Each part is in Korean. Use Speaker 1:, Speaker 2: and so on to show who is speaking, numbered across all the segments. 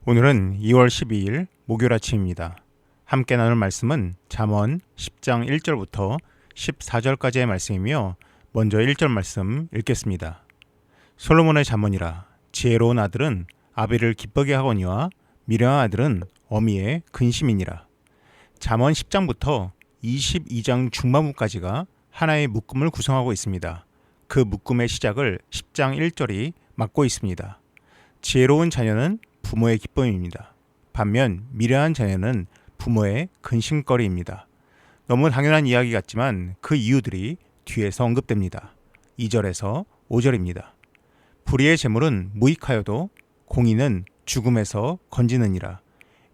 Speaker 1: 오늘은 2월 12일 목요일 아침입니다. 함께 나눌 말씀은 잠언 10장 1절부터 14절까지의 말씀이며 먼저 1절 말씀 읽겠습니다. 솔로몬의 잠언이라. 지혜로운 아들은 아비를 기쁘게 하거니와 미련한 아들은 어미의 근심이니라. 잠언 10장부터 22장 중반부까지가 하나의 묶음을 구성하고 있습니다. 그 묶음의 시작을 10장 1절이 맡고 있습니다. 지혜로운 자녀는 부모의 기쁨입니다. 반면 미련한 자녀는 부모의 근심거리입니다. 너무 당연한 이야기 같지만 그 이유들이 뒤에서 언급됩니다. 2절에서 5절입니다. 불의의 재물은 무익하여도 공의는 죽음에서 건지느니라.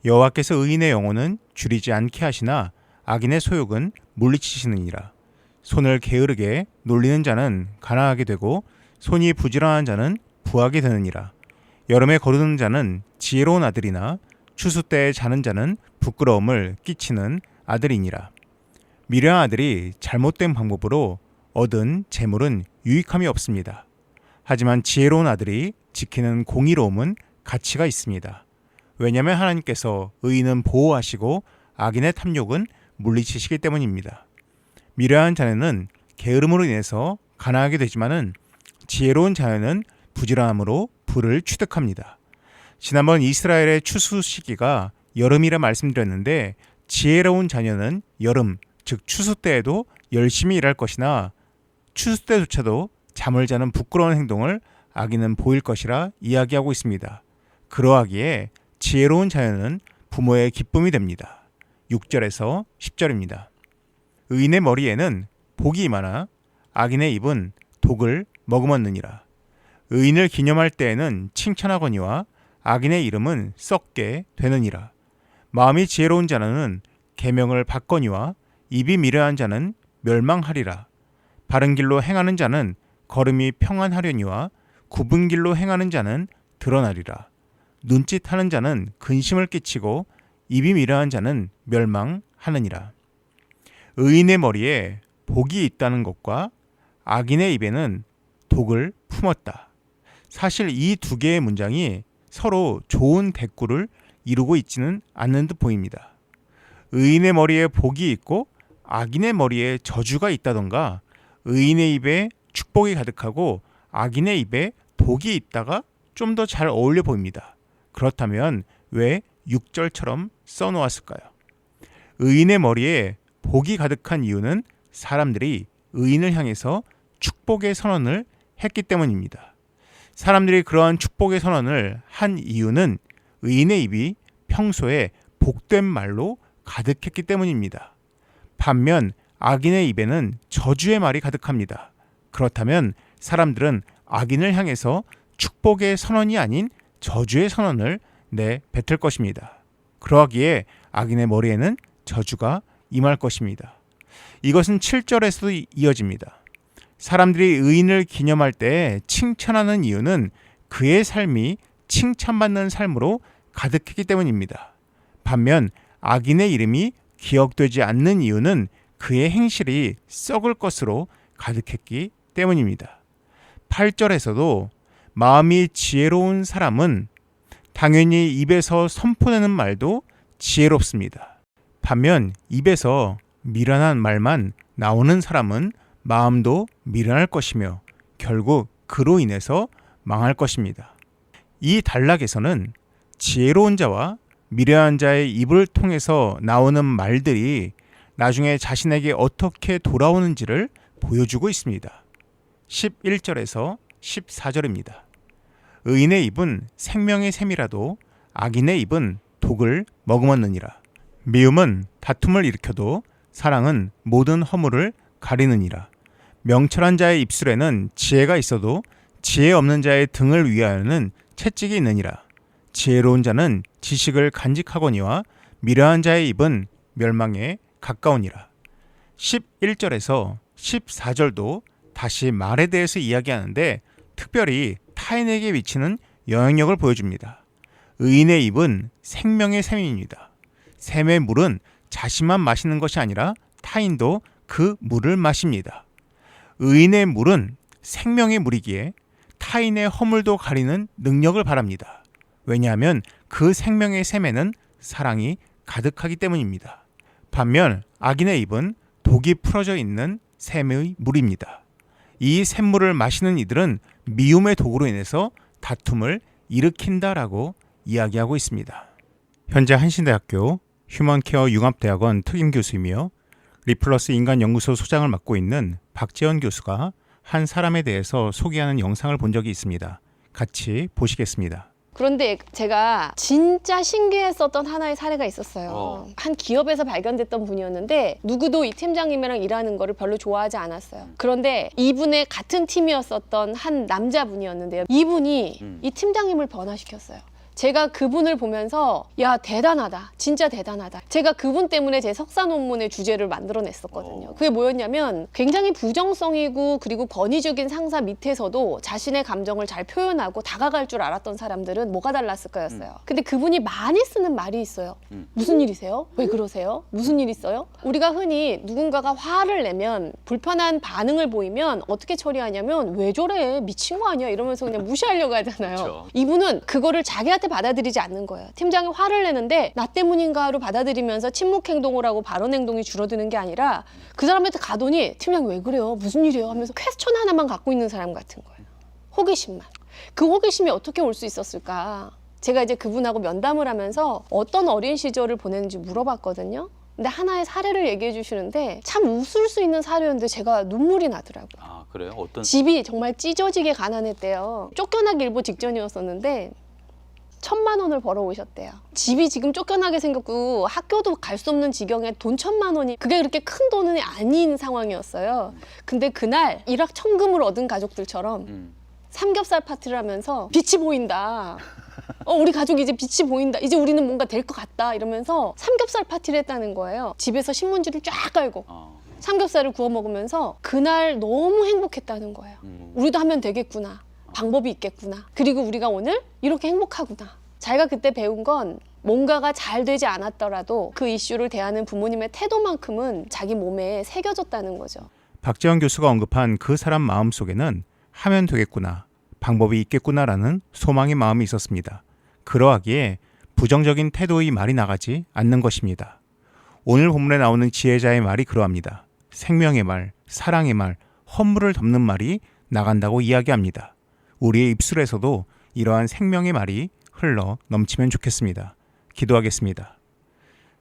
Speaker 1: 여호와께서 의인의 영혼은 줄이지 않게 하시나 악인의 소욕은 물리치시느니라. 손을 게으르게 놀리는 자는 가난하게 되고 손이 부지런한 자는 부하게 되느니라. 여름에 거르는 자는 지혜로운 아들이나 추수 때에 자는 자는 부끄러움을 끼치는 아들이니라. 미련한 아들이 잘못된 방법으로 얻은 재물은 유익함이 없습니다. 하지만 지혜로운 아들이 지키는 공의로움은 가치가 있습니다. 왜냐하면 하나님께서 의인은 보호하시고 악인의 탐욕은 물리치시기 때문입니다. 미련한 자녀는 게으름으로 인해서 가난하게 되지만은 지혜로운 자녀는 부지런함으로 부를 취득합니다. 지난번 이스라엘의 추수 시기가 여름이라 말씀드렸는데 지혜로운 자녀는 여름, 즉 추수 때에도 열심히 일할 것이나 추수 때조차도 잠을 자는 부끄러운 행동을 악인은 보일 것이라 이야기하고 있습니다. 그러하기에 지혜로운 자녀는 부모의 기쁨이 됩니다. 6절에서 10절입니다. 의인의 머리에는 복이 많아 악인의 입은 독을 머금었느니라. 의인을 기념할 때에는 칭찬하거니와 악인의 이름은 썩게 되느니라. 마음이 지혜로운 자는 계명을 받거니와 입이 미련한 자는 멸망하리라. 바른 길로 행하는 자는 걸음이 평안하려니와 굽은 길로 행하는 자는 드러나리라. 눈짓하는 자는 근심을 끼치고 입이 미련한 자는 멸망하느니라. 의인의 머리에 복이 있다는 것과 악인의 입에는 독을 품었다. 사실 이 두 개의 문장이 서로 좋은 대꾸를 이루고 있지는 않는 듯 보입니다. 의인의 머리에 복이 있고 악인의 머리에 저주가 있다던가 의인의 입에 축복이 가득하고 악인의 입에 독이 있다가 좀 더 잘 어울려 보입니다. 그렇다면 왜 6절처럼 써놓았을까요? 의인의 머리에 복이 가득한 이유는 사람들이 의인을 향해서 축복의 선언을 했기 때문입니다. 사람들이 그러한 축복의 선언을 한 이유는 의인의 입이 평소에 복된 말로 가득했기 때문입니다. 반면 악인의 입에는 저주의 말이 가득합니다. 그렇다면 사람들은 악인을 향해서 축복의 선언이 아닌 저주의 선언을 내뱉을 것입니다. 그러하기에 악인의 머리에는 저주가 임할 것입니다. 이것은 7절에서도 이어집니다. 사람들이 의인을 기념할 때 칭찬하는 이유는 그의 삶이 칭찬받는 삶으로 가득했기 때문입니다. 반면 악인의 이름이 기억되지 않는 이유는 그의 행실이 썩을 것으로 가득했기 때문입니다. 8절에서도 마음이 지혜로운 사람은 당연히 입에서 선포되는 말도 지혜롭습니다. 반면 입에서 미련한 말만 나오는 사람은 마음도 미련할 것이며 결국 그로 인해서 망할 것입니다. 이 단락에서는 지혜로운 자와 미련한 자의 입을 통해서 나오는 말들이 나중에 자신에게 어떻게 돌아오는지를 보여주고 있습니다. 11절에서 14절입니다. 의인의 입은 생명의 샘이라도 악인의 입은 독을 머금었느니라. 미움은 다툼을 일으켜도 사랑은 모든 허물을 가리느니라. 명철한 자의 입술에는 지혜가 있어도 지혜 없는 자의 등을 위하여는 채찍이 있느니라. 지혜로운 자는 지식을 간직하거니와 미련한 자의 입은 멸망에 가까우니라. 11절에서 14절도 다시 말에 대해서 이야기하는데 특별히 타인에게 미치는 영향력을 보여줍니다. 의인의 입은 생명의 샘입니다. 샘의 물은 자신만 마시는 것이 아니라 타인도 그 물을 마십니다. 의인의 물은 생명의 물이기에 타인의 허물도 가리는 능력을 바랍니다. 왜냐하면 그 생명의 샘에는 사랑이 가득하기 때문입니다. 반면 악인의 입은 독이 풀어져 있는 샘의 물입니다. 이 샘물을 마시는 이들은 미움의 독으로 인해서 다툼을 일으킨다라고 이야기하고 있습니다. 현재 한신대학교 휴먼케어 융합대학원 특임교수이며 리플러스 인간연구소 소장을 맡고 있는 박재원 교수가 한 사람에 대해서 소개하는 영상을 본 적이 있습니다. 같이 보시겠습니다.
Speaker 2: 그런데 제가 진짜 신기했었던 하나의 사례가 있었어요. 한 기업에서 발견됐던 분이었는데 누구도 이 팀장님이랑 일하는 거를 별로 좋아하지 않았어요. 그런데 이분의 같은 팀이었었던 한 남자분이었는데요. 이분이 이 팀장님을 변화시켰어요. 제가 그분을 보면서 야 대단하다, 진짜 대단하다. 제가 그분 때문에 제 석사 논문의 주제를 만들어냈었거든요. 그게 뭐였냐면 굉장히 부정성이고 그리고 권위적인 상사 밑에서도 자신의 감정을 잘 표현하고 다가갈 줄 알았던 사람들은 뭐가 달랐을까였어요. 근데 그분이 많이 쓰는 말이 있어요. 무슨 일이세요? 왜 그러세요? 무슨 일 있어요? 우리가 흔히 누군가가 화를 내면 불편한 반응을 보이면 어떻게 처리하냐면 왜 저래? 미친 거 아니야? 이러면서 그냥 무시하려고 하잖아요.
Speaker 3: 그렇죠.
Speaker 2: 이분은 그거를 자기한테 받아들이지 않는 거예요. 팀장이 화를 내는데 나 때문인가로 받아들이면서 침묵 행동을 하고 발언 행동이 줄어드는 게 아니라 그 사람한테 가더니 팀장이 왜 그래요? 무슨 일이에요? 하면서 퀘스천 하나만 갖고 있는 사람 같은 거예요. 호기심만. 그 호기심이 어떻게 올 수 있었을까? 제가 이제 그분하고 면담을 하면서 어떤 어린 시절을 보냈는지 물어봤거든요. 근데 하나의 사례를 얘기해 주시는데 참 웃을 수 있는 사례였는데 제가 눈물이 나더라고요.
Speaker 3: 아, 그래요? 어떤?
Speaker 2: 집이 정말 찢어지게 가난했대요. 쫓겨나기 일보 직전이었었는데 1,000만 원을 벌어오셨대요. 집이 지금 쫓겨나게 생겼고 학교도 갈 수 없는 지경에 돈 1,000만 원이 그게 그렇게 큰 돈은 아닌 상황이었어요. 근데 그날 일확천금을 얻은 가족들처럼 삼겹살 파티를 하면서 빛이 보인다. 우리 가족이 이제 빛이 보인다. 이제 우리는 뭔가 될 것 같다. 이러면서 삼겹살 파티를 했다는 거예요. 집에서 신문지를 쫙 깔고 삼겹살을 구워 먹으면서 그날 너무 행복했다는 거예요. 우리도 하면 되겠구나. 방법이 있겠구나. 그리고 우리가 오늘 이렇게 행복하구나. 자기가 그때 배운 건 뭔가가 잘 되지 않았더라도 그 이슈를 대하는 부모님의 태도만큼은 자기 몸에 새겨졌다는 거죠.
Speaker 1: 박재원 교수가 언급한 그 사람 마음속에는 하면 되겠구나, 방법이 있겠구나라는 소망의 마음이 있었습니다. 그러하기에 부정적인 태도의 말이 나가지 않는 것입니다. 오늘 본문에 나오는 지혜자의 말이 그러합니다. 생명의 말, 사랑의 말, 헌물을 덮는 말이 나간다고 이야기합니다. 우리의 입술에서도 이러한 생명의 말이 흘러 넘치면 좋겠습니다. 기도하겠습니다.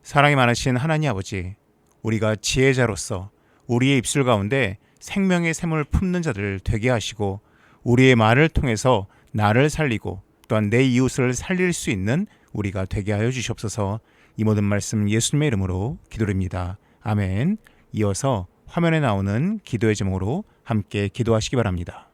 Speaker 1: 사랑이 많으신 하나님 아버지, 우리가 지혜자로서 우리의 입술 가운데 생명의 샘을 품는 자들 되게 하시고 우리의 말을 통해서 나를 살리고 또한 내 이웃을 살릴 수 있는 우리가 되게 하여 주시옵소서. 이 모든 말씀 예수님의 이름으로 기도드립니다. 아멘. 이어서 화면에 나오는 기도의 제목으로 함께 기도하시기 바랍니다.